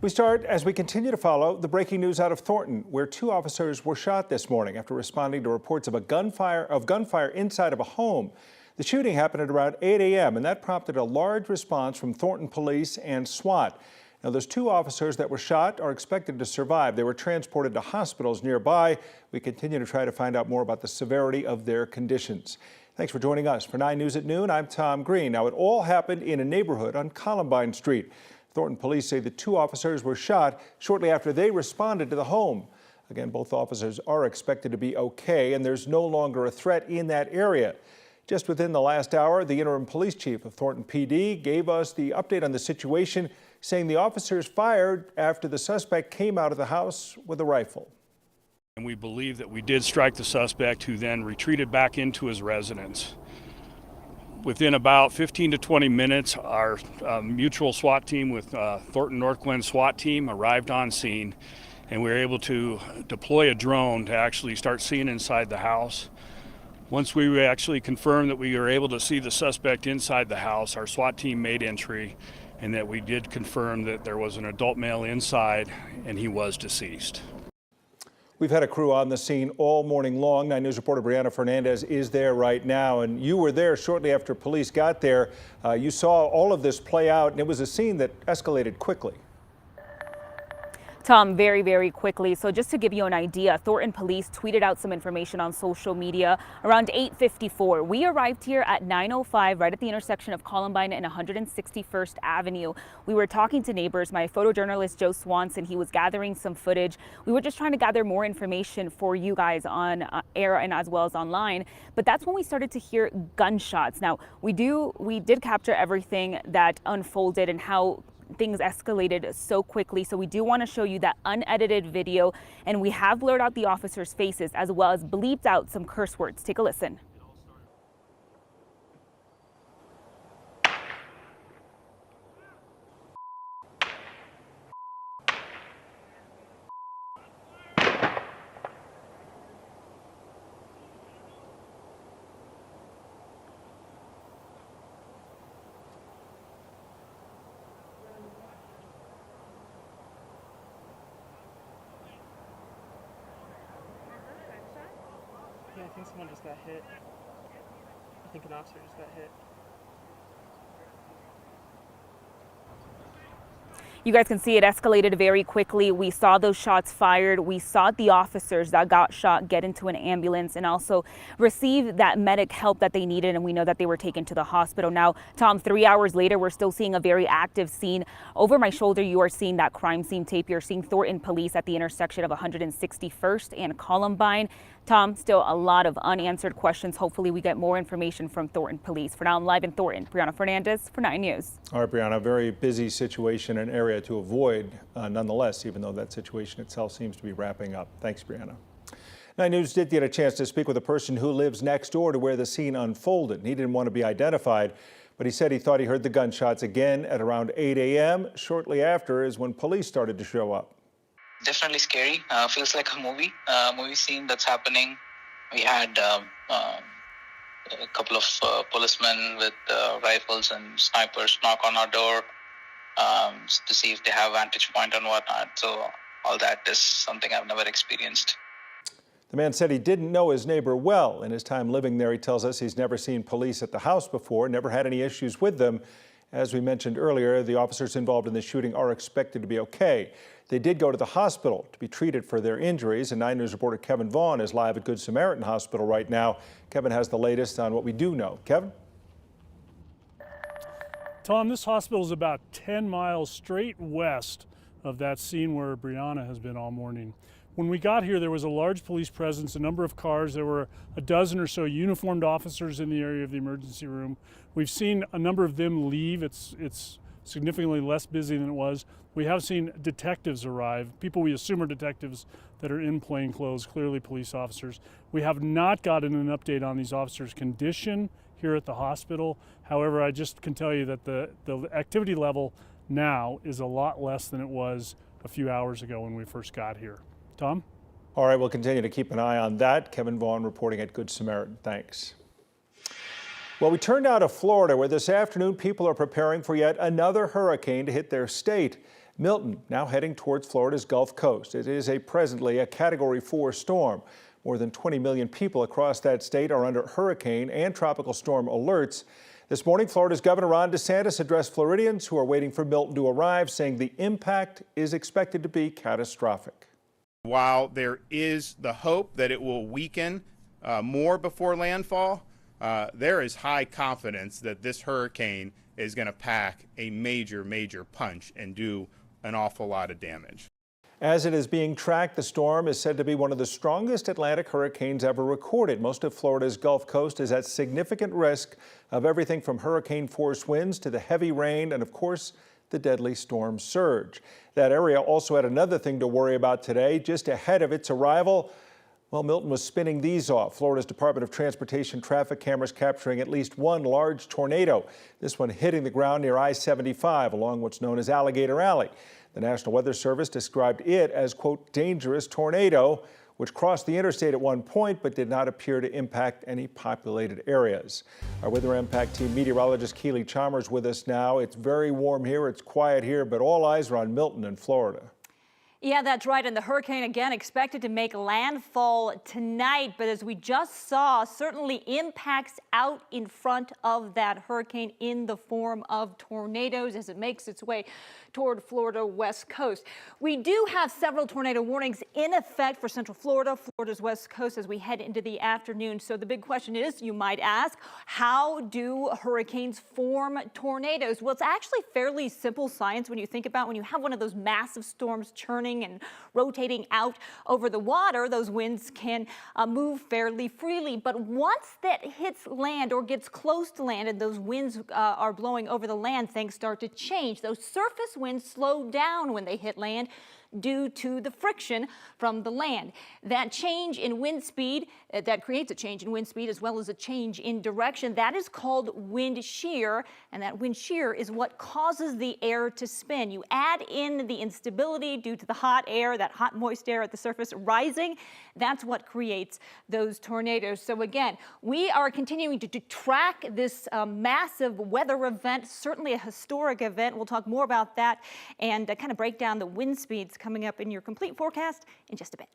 We start as we continue to follow the breaking news out of Thornton, where 2 officers were shot this morning after responding to reports of gunfire inside of a home. The shooting happened at around 8 a.m. and that prompted a large response from Thornton police and SWAT. Now, those 2 officers that were shot are expected to survive. They were transported to hospitals nearby. We continue to try to find out more about the severity of their conditions. Thanks for joining us. For 9 News at Noon, I'm Tom Green. Now, it all happened in a neighborhood on Columbine Street. Thornton police say the 2 officers were shot shortly after they responded to the home. Again, both officers are expected to be okay, and there's no longer a threat in that area. Just within the last hour, the interim police chief of Thornton PD gave us the update on the situation, saying the officers fired after the suspect came out of the house with a rifle. And we believe that we did strike the suspect, who then retreated back into his residence. Within about 15 to 20 minutes, our mutual SWAT team with Thornton North Glen SWAT team arrived on scene, and we were able to deploy a drone to actually start seeing inside the house. Once we actually confirmed that we were able to see the suspect inside the house, our SWAT team made entry, and that we did confirm that there was an adult male inside and he was deceased. We've had a crew on the scene all morning long. 9 News reporter Brianna Fernandez is there right now, and you were there shortly after police got there. You saw all of this play out, and it was a scene that escalated quickly. Tom, very quickly. So just to give you an idea, Thornton police tweeted out some information on social media around 8:54. We arrived here at 9:05, right at the intersection of Columbine and 161st Avenue. We were talking to neighbors. My photojournalist, Joe Swanson, he was gathering some footage. We were just trying to gather more information for you guys on air and as well as online. But that's when we started to hear gunshots. Now, we did capture everything that unfolded and how things escalated so quickly. So we do want to show you that unedited video, and we have blurred out the officers' faces as well as bleeped out some curse words. Take a listen. Yeah, I think someone just got hit. I think an officer just got hit. You guys can see it escalated very quickly. We saw those shots fired. We saw the officers that got shot get into an ambulance and also receive that medic help that they needed, and we know that they were taken to the hospital. Now, Tom, 3 hours later, we're still seeing a very active scene. Over my shoulder, you are seeing that crime scene tape. You're seeing Thornton police at the intersection of 161st and Columbine. Tom, still a lot of unanswered questions. Hopefully we get more information from Thornton police. For now, I'm live in Thornton. Brianna Fernandez for 9 News. All right, Brianna, a very busy situation and area to avoid nonetheless, even though that situation itself seems to be wrapping up. Thanks, Brianna. 9 News did get a chance to speak with a person who lives next door to where the scene unfolded. He didn't want to be identified, but he said he thought he heard the gunshots again at around 8 a.m. Shortly after is when police started to show up. Definitely scary. Feels like a movie scene that's happening. We had a couple of policemen with rifles and snipers knock on our door to see if they have vantage point and whatnot. So all that is something I've never experienced. The man said he didn't know his neighbor well. In his time living there, he tells us he's never seen police at the house before, never had any issues with them. As we mentioned earlier, the officers involved in the shooting are expected to be okay. They did go to the hospital to be treated for their injuries, and 9 News reporter Kevin Vaughn is live at Good Samaritan Hospital right now. Kevin has the latest on what we do know. Kevin? Tom, this hospital is about 10 miles straight west of that scene where Brianna has been all morning. When we got here, there was a large police presence, a number of cars. There were a dozen or so uniformed officers in the area of the emergency room. We've seen a number of them leave. It's significantly less busy than it was. We have seen detectives arrive, people we assume are detectives that are in plain clothes, clearly police officers. We have not gotten an update on these officers' condition here at the hospital. However, I just can tell you that the activity level now is a lot less than it was a few hours ago when we first got here. Tom? All right, we'll continue to keep an eye on that. Kevin Vaughn reporting at Good Samaritan. Thanks. Well, we turn now to Florida, where this afternoon people are preparing for yet another hurricane to hit their state. Milton now heading towards Florida's Gulf Coast. It is presently a Category 4 storm. More than 20 million people across that state are under hurricane and tropical storm alerts. This morning, Florida's Governor Ron DeSantis addressed Floridians who are waiting for Milton to arrive, saying the impact is expected to be catastrophic. While there is the hope that it will weaken more before landfall, there is high confidence that this hurricane is going to pack a major punch and do an awful lot of damage. As it is being tracked, the storm is said to be one of the strongest Atlantic hurricanes ever recorded. Most of Florida's Gulf Coast is at significant risk of everything from hurricane-force winds to the heavy rain and, of course, the deadly storm surge. That area also had another thing to worry about today. Just ahead of its arrival, well, Milton was spinning these off. Florida's Department of Transportation traffic cameras capturing at least one large tornado. This one hitting the ground near I-75 along what's known as Alligator Alley. The National Weather Service described it as, quote, dangerous tornado, which crossed the interstate at one point but did not appear to impact any populated areas. Our Weather Impact Team meteorologist Keely Chalmers with us now. It's very warm here, it's quiet here, but all eyes are on Milton and Florida. Yeah, that's right. And the hurricane, again, expected to make landfall tonight. But as we just saw, certainly impacts out in front of that hurricane in the form of tornadoes as it makes its way toward Florida west coast. We do have several tornado warnings in effect for Central Florida, Florida's west coast as we head into the afternoon. So the big question is, you might ask, how do hurricanes form tornadoes? Well, it's actually fairly simple science when you think about when you have one of those massive storms churning and rotating out over the water, those winds can move fairly freely. But once that hits land or gets close to land and those winds are blowing over the land, things start to change. Those surface winds slow down when they hit land due to the friction from the land. That change in wind speed, that creates a change in wind speed as well as a change in direction. That is called wind shear, and that wind shear is what causes the air to spin. You add in the instability due to the hot air, that hot moist air at the surface rising, that's what creates those tornadoes. So again, we are continuing to track this massive weather event, certainly a historic event. We'll talk more about that and kind of break down the wind speeds coming up in your complete forecast in just a bit.